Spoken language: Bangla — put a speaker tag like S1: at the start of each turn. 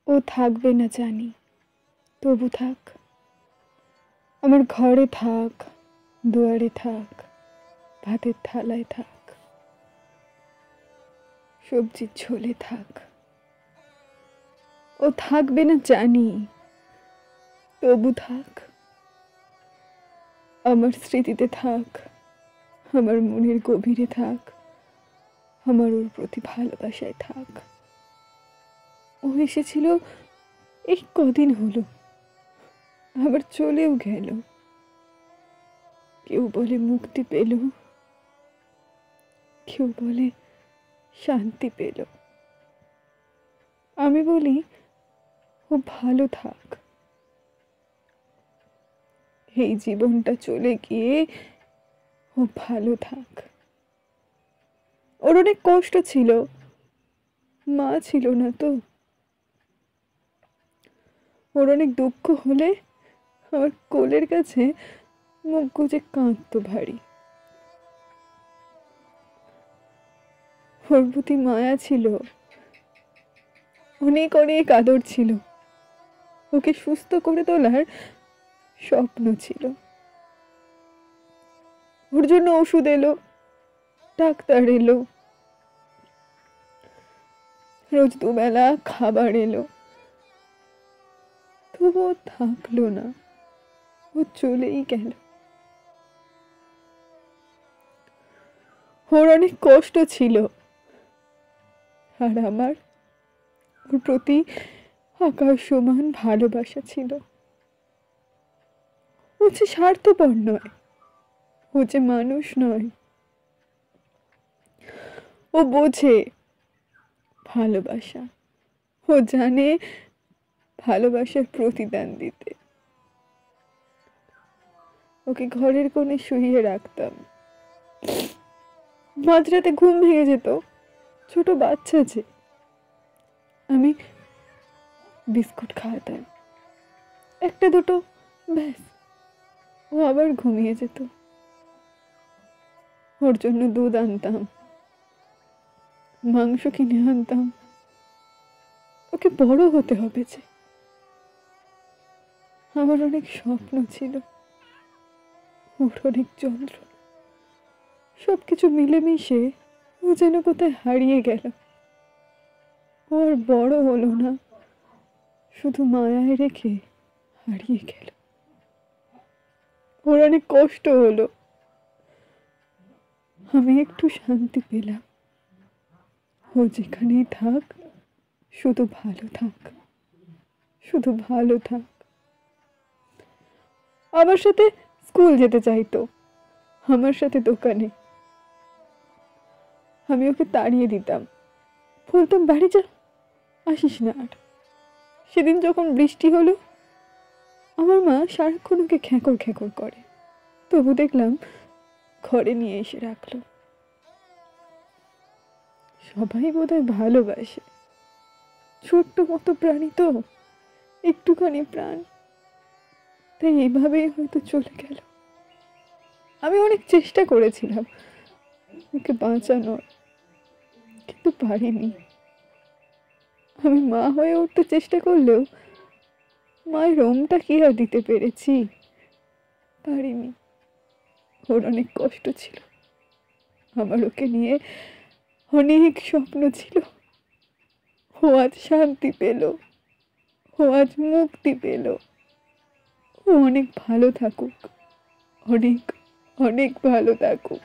S1: ও থাকবে না জানি, তবু থাক। আমার ঘরে থাক, দুয়ারে থাক, ভাতের থালায় থাক, সবজির ঝোলে থাক। ও থাকবে না জানি, তবু থাক। আমার স্মৃতিতে থাক, আমার মনের গভীরে থাক, আমার ওর প্রতি ভালোবাসায় থাক। ও এসেছিল এই কদিন হলো, আবার চলেও গেল। কেউ বলে মুক্তি পেল, কেউ বলে শান্তি পেল। আমি বলি ও ভালো থাক। এই জীবনটা চলে গিয়ে ও ভালো থাক। ওর অনেক কষ্ট ছিল, মা ছিল না তো। ওর অনেক দুঃখ হলে আমার কোলের কাছে মুখ গুজে কাঁদতো ভারী। ওর প্রতি মায়া ছিল, অনেক অনেক আদর ছিল। ওকে সুস্থ করে তোলার স্বপ্ন ছিল। ওর জন্য ওষুধ এলো, ডাক্তার এলো, রোজ দুবেলা খাবার এলো, তবুও থাকলো না, ও চলেই গেল। ওর অনেক কষ্ট ছিল, আর আমার ওর প্রতি আকাশ সমান ভালোবাসা ছিল। ও যে স্বার্থপর নয়, ও যে মানুষ নয়। ও বোঝে ভালোবাসা, ও জানে ভালোবাসার প্রতিদান দিতে। ওকে ঘরের কোণে শুইয়ে রাখতাম, মাঝরাতে ঘুম ভেঙে যেত, ছোট বাচ্চা যে। আমি বিস্কুট খাওয়াতাম, একটা দুটো, ব্যাস, ও আবার ঘুমিয়ে যেত। ওর জন্য দুধ আনতাম, মাংস কিনে আনতাম। ওকে বড় হতে হবে যে। আমার অনেক স্বপ্ন ছিল, ওর অনেক যন্ত্রণা, সবকিছু মিলেমিশে ও যেন কোথায় হারিয়ে গেল। ওর বড় হলো না, শুধু মায়ায় রেখে হারিয়ে গেল। ওর অনেক কষ্ট হলো, আমি একটু শান্তি পেলাম। ও যেখানেই থাক, শুধু ভালো থাক, শুধু ভালো থাক। আমার সাথে স্কুল যেতে চাইতো, আমার সাথে দোকানে। আমি ওকে তাড়িয়ে দিতাম, বলতাম বাড়ি যা, আসিস না আর। সেদিন যখন বৃষ্টি হলো, আমার মা সারাক্ষণ ওকে খ্যাঁকর খ্যাঁকর করে, তবু দেখলাম ঘরে নিয়ে এসে রাখলো। সবাই বোধহয় ভালোবাসে, ছোট্ট মতো প্রাণী তো, একটুখানি প্রাণ, তাই এইভাবেই হয়তো চলে গেল। আমি অনেক চেষ্টা করেছিলাম ওকে বাঁচানোর, কিন্তু পারিনি। আমি মা হয়ে উঠতে চেষ্টা করলেও মায়ের রোমটা কি আর দিতে পেরেছি? পারিনি। ওর অনেক কষ্ট ছিল, আমার ওকে নিয়ে অনেক স্বপ্ন ছিল। ও আজ শান্তি পেল, ও আজ মুক্তি পেল। ও অনেক ভালো থাকুক, অনেক অনেক ভালো থাকুক।